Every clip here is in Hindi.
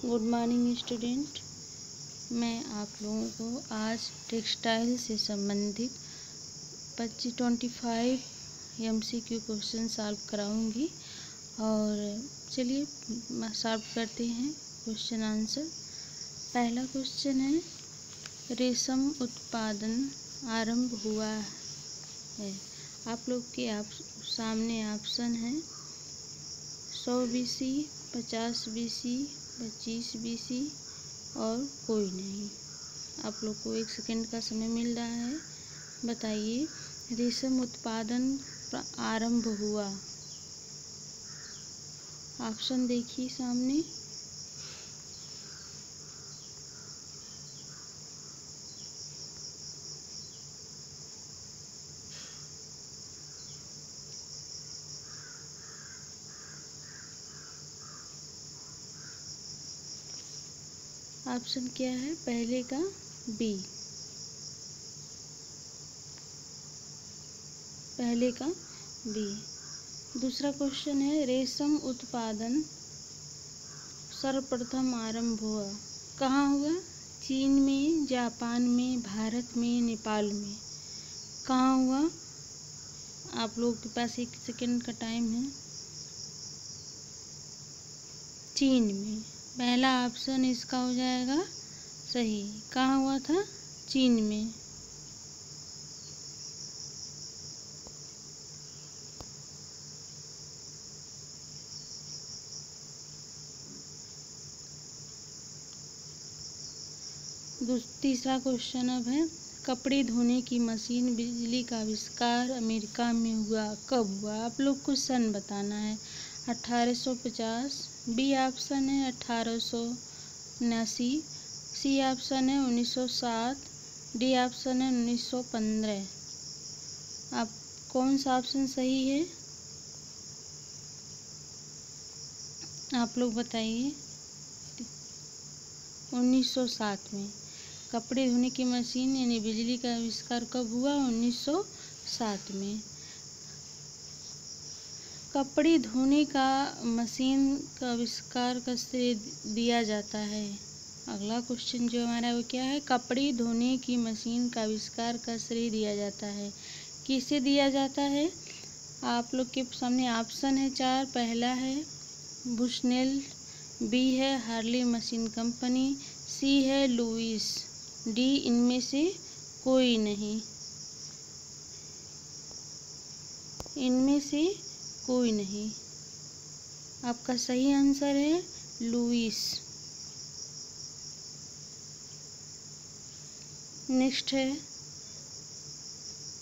Good morning student. मैं आप लोगों को आज टेक्सटाइल से संबंधित 25 MCQ क्वेश्चन सॉल्व कराऊंगी। और चलिए सॉल्व करते हैं क्वेश्चन आंसर। पहला क्वेश्चन है, रेशम उत्पादन आरंभ हुआ है। आप लोग के सामने ऑप्शन है 100 BC, 50 BC, 25 BC और कोई नहीं। आप लोग को 1 सेकंड का समय मिल रहा है। बताइए, रेशम उत्पादन आरंभ हुआ। ऑप्शन देखिए सामने। ऑप्शन क्या है? पहले का बी, पहले का बी। दूसरा क्वेश्चन है, रेशम उत्पादन सर्वप्रथम आरंभ हुआ। कहाँ हुआ? चीन में, जापान में, भारत में, नेपाल में। कहाँ हुआ? आप लोगों के पास 1 सेकंड का टाइम है। चीन में। पहला ऑप्शन इसका हो जाएगा सही। कहाँ हुआ था? चीन में। तीसरा क्वेश्चन अब है, कपड़े धोने की मशीन बिजली का आविष्कार अमेरिका में हुआ। कब हुआ? आप लोग को सन बताना है। 1850। बी ऑप्शन है 1879। सी ऑप्शन है 1907। डी ऑप्शन है 1915। आप कौन सा ऑप्शन सही है? आप लोग बताइए। 1907 में कपड़े धोने की मशीन यानी बिजली का आविष्कार कब हुआ? 1907 में। कपड़े धोने का मशीन का आविष्कार किसे दिया जाता है? अगला क्वेश्चन जो हमारा वो क्या है, कपड़े धोने की मशीन का आविष्कार का श्रेय दिया जाता है। किसे दिया जाता है? आप लोग के सामने ऑप्शन है 4। पहला है बुशनेल, बी है हार्ले मशीन कंपनी, सी है लुइस, डी इनमें से कोई नहीं। इनमें से कोई नहीं। आपका सही आंसर है लुइस। नेक्स्ट है,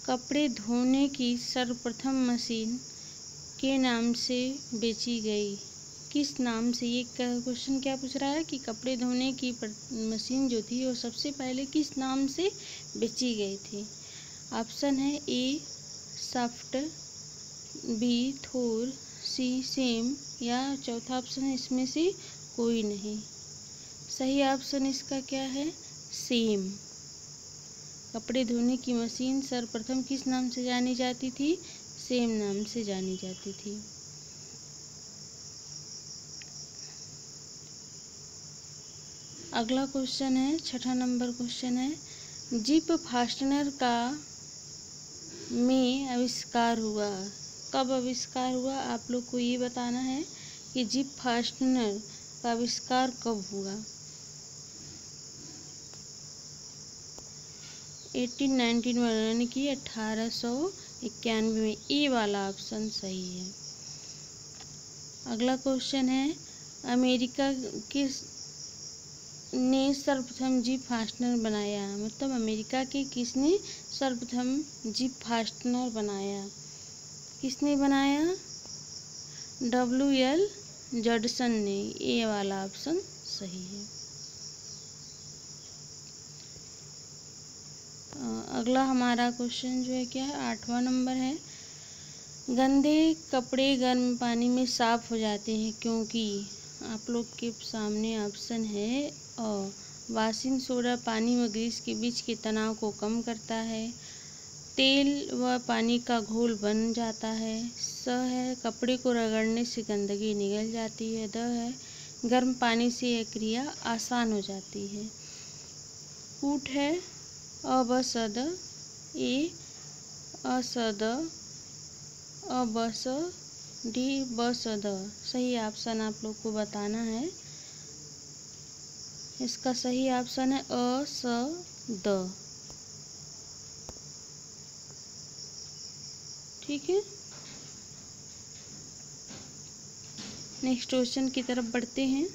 कपड़े धोने की सर्वप्रथम मशीन के नाम से बेची गई। किस नाम से? ये क्वेश्चन क्या पूछ रहा है कि कपड़े धोने की मशीन जो थी वो सबसे पहले किस नाम से बेची गई थी। ऑप्शन है ए सॉफ्ट, बी थोर, सी सेम या चौथा ऑप्शन है इसमें से कोई नहीं। सही ऑप्शन इसका क्या है? सेम। कपड़े धोने की मशीन सर्वप्रथम किस नाम से जानी जाती थी? सेम नाम से जानी जाती थी। अगला क्वेश्चन है, 6ठा नंबर क्वेश्चन है, जिप फास्टनर का में आविष्कार हुआ। कब आविष्कार हुआ? आप लोग को ये बताना है कि जिप फास्टनर का आविष्कार कब हुआ। 1891 यानी कि 1891 में। ए वाला ऑप्शन सही है। अगला क्वेश्चन है, अमेरिका ने सर्वप्रथम जिप फास्टनर बनाया। मतलब अमेरिका के किसने सर्वप्रथम जिप फास्टनर बनाया? किसने बनाया? WL जॉनसन ने। ए वाला ऑप्शन सही है। अगला हमारा क्वेश्चन जो है क्या है, 8वां नंबर है, गंदे कपड़े गर्म पानी में साफ हो जाते हैं क्योंकि। आप लोग के सामने ऑप्शन है और वॉशिंग सोडा पानी व ग्रीस के बीच के तनाव को कम करता है, तेल व पानी का घोल बन जाता है, स है कपड़े को रगड़ने से गंदगी निकल जाती है, द है गर्म पानी से यह क्रिया आसान हो जाती है। कूट है अ ब स द, ए अ स द, अ ब स, डी ब स द। सही ऑप्शन आप लोग को बताना है। इसका सही ऑप्शन है अ स द। ठीक है, नेक्स्ट क्वेश्चन की तरफ बढ़ते हैं।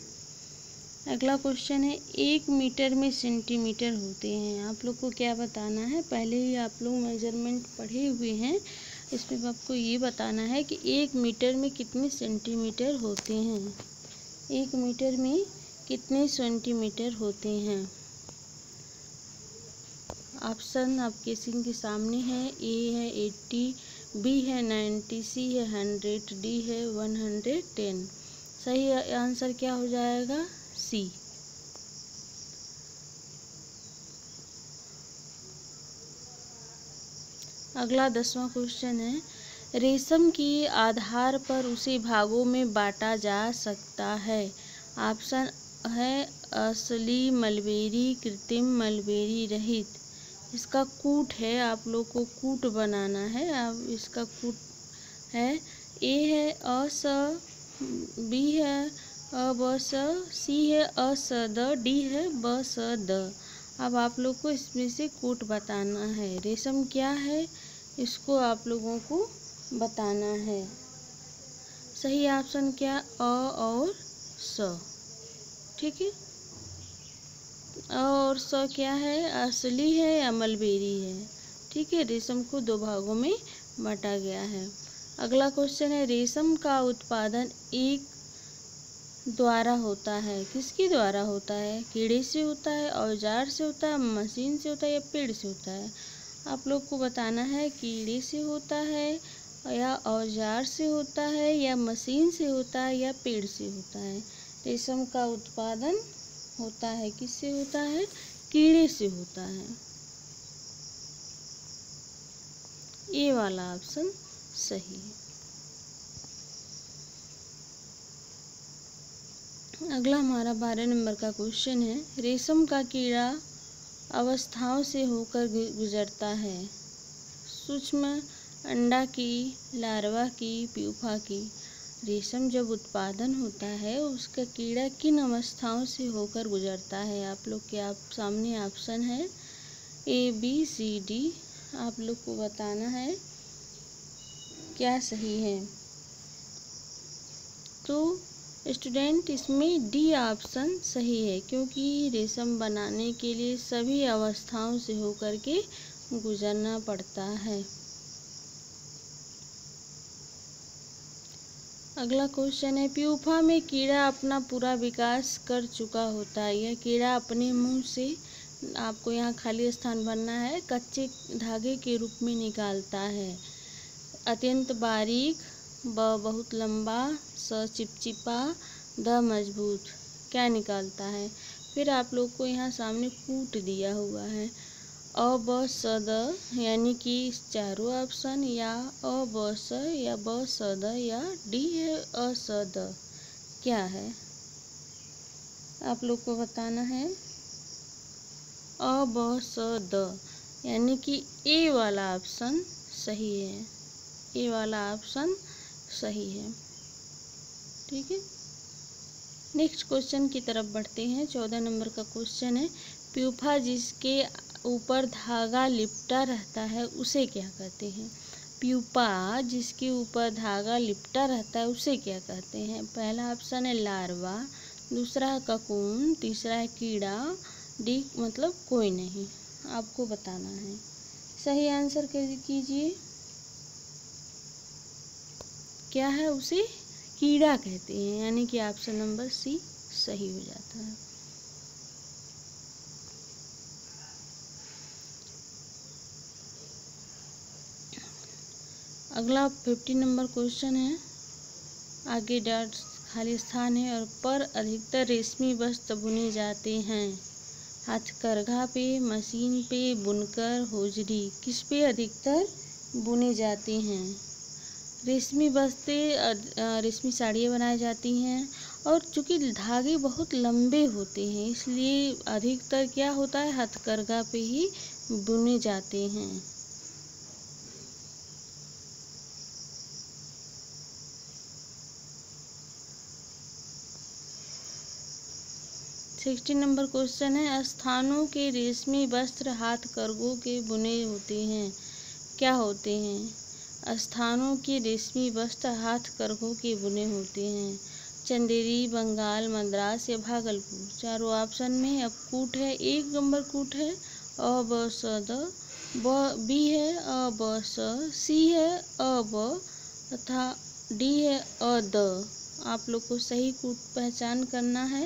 अगला क्वेश्चन है 1 मीटर में सेंटीमीटर होते हैं। आप लोग को क्या बताना है, पहले ही आप लोग मेजरमेंट पढ़े हुए हैं, इसमें आपको ये बताना है कि 1 मीटर में कितने सेंटीमीटर होते हैं। 1 मीटर में कितने सेंटीमीटर होते हैं। ऑप्शन आपके स्क्रीन के सामने है। ए है 80, बी है 90, सी है 100, डी है 110। सही आंसर क्या हो जाएगा, सी। अगला 10वां क्वेश्चन है, रेशम के आधार पर उसे भागों में बांटा जा सकता है। ऑप्शन है असली मलबेरी, कृत्रिम मलबेरी रहित। इसका कूट है, आप लोग को कूट बनाना है। अब इसका कूट है, ए है अ स, बी है अ ब स, सी है अ स द, डी है ब स द। अब आप लोग को इसमें से कूट बताना है। रेशम क्या है, इसको आप लोगों को बताना है। सही ऑप्शन क्या, अ और स। ठीक है, अ और स क्या है, असली है या मलबेरी है। ठीक है, रेशम को 2 भागों में बांटा गया है। अगला क्वेश्चन है, रेशम का उत्पादन एक द्वारा होता है। किसके द्वारा होता है, कीड़े से होता है, औजार से होता है, मशीन से होता है या पेड़ से होता है। आप लोग को बताना है कीड़े से होता है या औजार से होता है या मशीन से होता है या पेड़ से होता है। रेशम का उत्पादन होता है किससे होता है, कीड़े से होता है। ये वाला ऑप्शन सही है। अगला हमारा 12 नंबर का क्वेश्चन है, रेशम का कीड़ा अवस्थाओं से होकर गुजरता है। सूक्ष्म, अंडा की, लार्वा की, प्यूपा की। रेशम जब उत्पादन होता है उसका कीड़ा किन अवस्थाओं से होकर गुजरता है। आप लोग के सामने ऑप्शन है ए बी सी डी। आप लोग को बताना है क्या सही है। तो स्टूडेंट इसमें डी ऑप्शन सही है, क्योंकि रेशम बनाने के लिए सभी अवस्थाओं से होकर के गुजरना पड़ता है। अगला क्वेश्चन है, प्यूपा में कीड़ा अपना पूरा विकास कर चुका होता है। यह कीड़ा अपने मुंह से, आपको यहाँ खाली स्थान भरना है, कच्चे धागे के रूप में निकालता है। अत्यंत बारीक, ब बहुत लंबा, स चिपचिपा, द मजबूत। क्या निकालता है। फिर आप लोग को यहाँ सामने कूट दिया हुआ है। अ ब स द, यानी कि चारों ऑप्शन या अ ब स या ब स द या डी है अ स द। क्या है, आप लोग को बताना है। अ ब स द, यानी कि ए वाला ऑप्शन सही है। ए वाला ऑप्शन सही है। ठीक है, नेक्स्ट क्वेश्चन की तरफ बढ़ते हैं। 14 नंबर का क्वेश्चन है, प्यूपा जिसके ऊपर धागा लिपटा रहता है उसे क्या कहते हैं। प्यूपा जिसके ऊपर धागा लिपटा रहता है उसे क्या कहते हैं। पहला ऑप्शन है लार्वा, दूसरा है ककून, तीसरा है कीड़ा, डी मतलब कोई नहीं। आपको बताना है। सही आंसर कीजिए। क्या है, उसे कीड़ा कहते हैं, यानी कि ऑप्शन नंबर सी सही हो जाता है। अगला 15 नंबर क्वेश्चन है, आगे डॉट खाली स्थान है और पर अधिकतर रेशमी वस्त्र बुने जाते हैं। हथकरघा पे, मशीन पे, बुनकर, होजरी। किस पे अधिकतर बुने जाते हैं। रेशमी वस्त्र रेशमी साड़ियाँ बनाई जाती हैं, और चूँकि धागे बहुत लंबे होते हैं इसलिए अधिकतर क्या होता है, हथकरघा पे ही बुने जाते हैं। 16 नंबर क्वेश्चन है, स्थानों के रेशमी वस्त्र हाथकरघों के बुने होते हैं, क्या होते हैं? स्थानों के रेशमी वस्त्र हाथकरघों के बुने होते हैं। चंदेरी, बंगाल, मद्रास या भागलपुर। चारों ऑप्शन में अब कूट है, 1 नंबर कूट है अ ब स द, बी है अ ब स, सी है अ ब तथा डी है अ द। आप लोग को सही कूट पहचान करना है।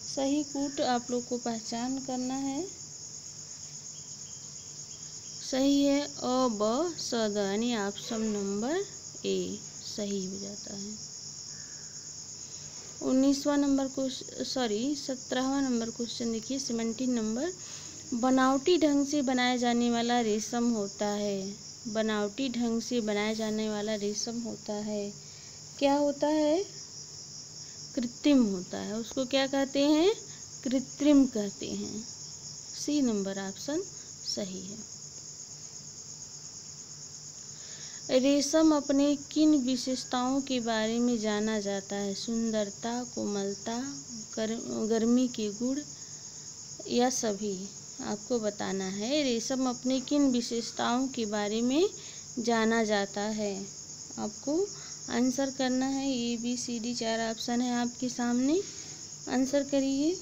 सही कूट आप लोग को पहचान करना है। सही है अ ब स द, यानी ऑप्शन नंबर ए सही हो जाता है। 17वां नंबर क्वेश्चन देखिए, 17 नंबर, बनावटी ढंग से बनाया जाने वाला रेशम होता है। बनावटी ढंग से बनाया जाने वाला रेशम होता है, क्या होता है? कृत्रिम होता है। उसको क्या कहते हैं? कृत्रिम कहते हैं। सी नंबर ऑप्शन सही है। रेशम अपने किन विशेषताओं के बारे में जाना जाता है? सुंदरता, कोमलता, गर्मी के गुण या सभी? आपको बताना है रेशम अपने किन विशेषताओं के बारे में जाना जाता है। आपको आंसर करना है। A B C D 4 option है आपके सामने, आंसर करिए।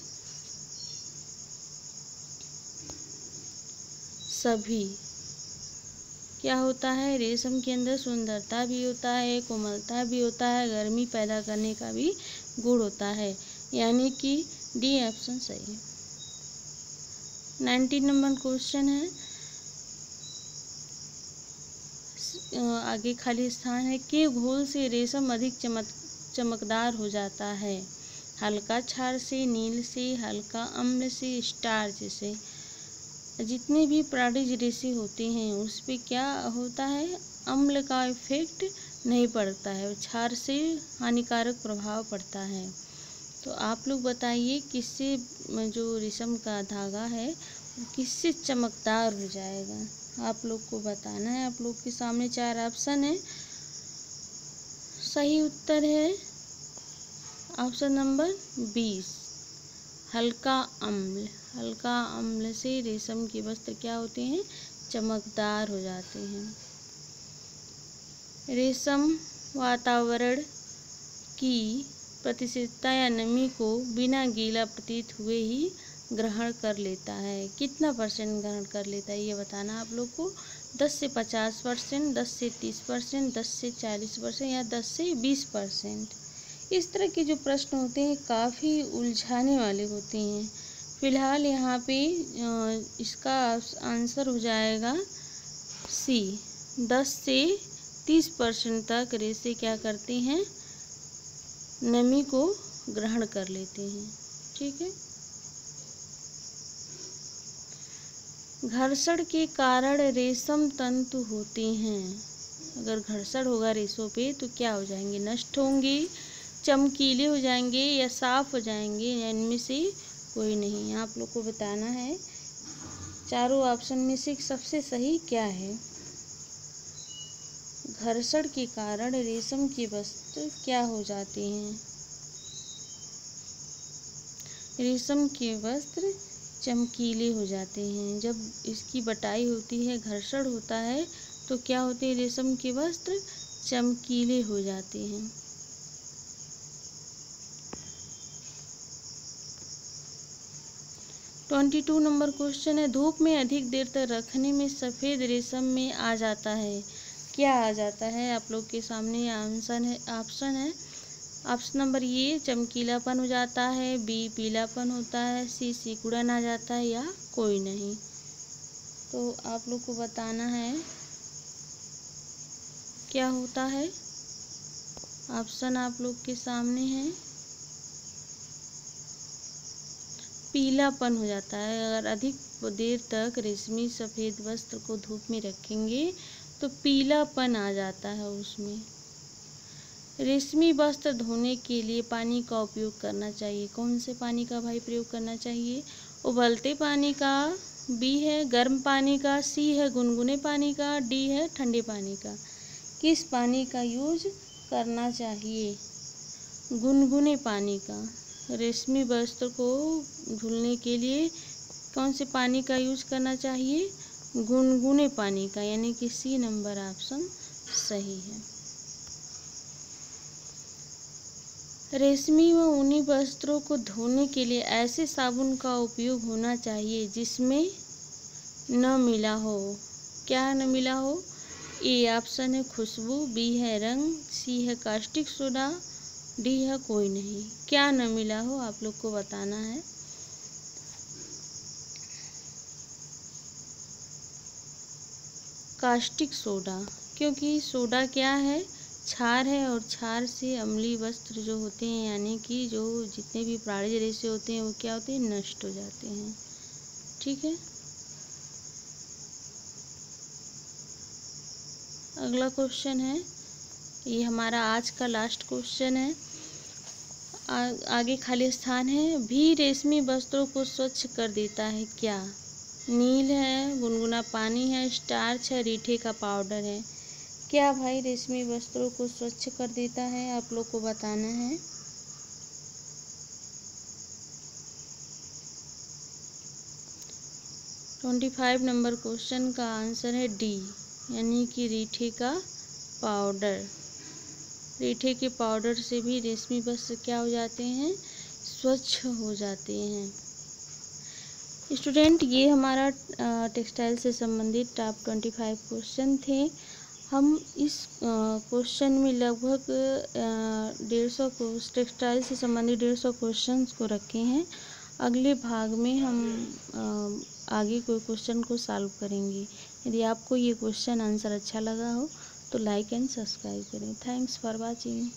सभी। क्या होता है? रेशम के अंदर सुंदरता भी होता है, कोमलता भी होता है, गर्मी पैदा करने का भी गुण होता है, यानी कि डी ऑप्शन सही है। 19 नंबर क्वेश्चन है, आगे खाली स्थान है, के घोल से रेशम अधिक चमकदार हो जाता है? हल्का क्षार से, नील से, हल्का अम्ल से, स्टार्च से। जितने भी प्राणीज रेशे होते हैं उस पे क्या होता है? अम्ल का इफेक्ट नहीं पड़ता है, क्षार से हानिकारक प्रभाव पड़ता है। तो आप लोग बताइए किससे जो रेशम का धागा है किससे चमकदार हो जाएगा? आप लोग को बताना है। आप लोग के सामने 4 ऑप्शन है। सही उत्तर है ऑप्शन नंबर 20, हल्का अम्ल। हल्का अम्ल से रेशम के वस्त्र क्या होते हैं? चमकदार हो जाते हैं। रेशम वातावरण की प्रतिशतता या नमी को बिना गीला प्रतीत हुए ही ग्रहण कर लेता है। कितना % ग्रहण कर लेता है ये बताना आप लोग को। 10 से 50%, 10 से 30%, 10 से 40% या 10 से 20%। इस तरह के जो प्रश्न होते हैं काफ़ी उलझाने वाले होते हैं। फिलहाल यहाँ पे इसका आंसर हो जाएगा सी। 10 से 30% तक रेशे क्या करते हैं? नमी को ग्रहण कर लेते हैं। ठीक है। घर्षण के कारण रेशम तंतु होते हैं। अगर घर्षण होगा रेशों पे तो क्या हो जाएंगे? नष्ट होंगे, चमकीले हो जाएंगे या साफ हो जाएंगे, या इनमें से कोई नहीं। आप लोग को बताना है चारों ऑप्शन में से सबसे सही क्या है। घर्षण के कारण रेशम के वस्त्र क्या हो जाते हैं? रेशम के वस्त्र चमकीले हो जाते हैं। जब इसकी बटाई होती है, घर्षण होता है, तो क्या होते हैं? रेशम के वस्त्र चमकीले हो जाते हैं। ट्वेंटी 22 नंबर क्वेश्चन है, धूप में अधिक देर तक रखने में सफ़ेद रेशम में आ जाता है, क्या आ जाता है? आप लोग के सामने ऑप्शन है। ऑप्शन नंबर ए चमकीलापन हो जाता है, बी पीलापन होता है, सी सिकुड़न आ जाता है, या कोई नहीं। तो आप लोग को बताना है क्या होता है। ऑप्शन आप लोग के सामने है। पीलापन हो जाता है। अगर अधिक देर तक रेशमी सफ़ेद वस्त्र को धूप में रखेंगे तो पीलापन आ जाता है उसमें। रेशमी वस्त्र धोने के लिए पानी का उपयोग करना चाहिए। कौन से पानी का भाई प्रयोग करना चाहिए? उबलते पानी का, बी है गर्म पानी का, सी है गुनगुने पानी का, डी है ठंडे पानी का। किस पानी का यूज करना चाहिए? गुनगुने पानी का। रेशमी वस्त्र को धुलने के लिए कौन से पानी का यूज करना चाहिए? गुनगुने पानी का, यानी कि सी नंबर ऑप्शन सही है। रेशमी व ऊनी वस्त्रों को धोने के लिए ऐसे साबुन का उपयोग होना चाहिए जिसमें न मिला हो। क्या न मिला हो? ए ऑप्शन है खुशबू, बी है रंग, सी है कास्टिक सोडा, डी है कोई नहीं। क्या न मिला हो आप लोग को बताना है। कास्टिक सोडा, क्योंकि सोडा क्या है? क्षार है, और क्षार से अम्लीय वस्त्र जो होते हैं, यानी कि जो जितने भी प्राणी रेशे होते हैं वो क्या होते हैं? नष्ट हो जाते हैं। ठीक है। अगला क्वेश्चन है, ये हमारा आज का लास्ट क्वेश्चन है। आगे खाली स्थान है। भी रेशमी वस्त्रों को स्वच्छ कर देता है क्या? नील है, गुनगुना पानी है, स्टार्च है, रीठे का पाउडर है। क्या भाई रेशमी वस्त्रों को स्वच्छ कर देता है? आप लोग को बताना है। ट्वेंटी 25 नंबर क्वेश्चन का आंसर है डी, यानी कि रीठे का पाउडर। रीठे के पाउडर से भी रेशमी वस्त्र क्या हो जाते हैं? स्वच्छ हो जाते हैं। स्टूडेंट, ये हमारा टेक्सटाइल से संबंधित टॉप 25 क्वेश्चन थे। हम इस क्वेश्चन में लगभग 150 टेक्सटाइल से संबंधित 150 क्वेश्चंस को रखे हैं। अगले भाग में हम आगे कोई क्वेश्चन को सॉल्व करेंगे। यदि आपको ये क्वेश्चन आंसर अच्छा लगा हो तो लाइक एंड सब्सक्राइब करें। Thanks for watching.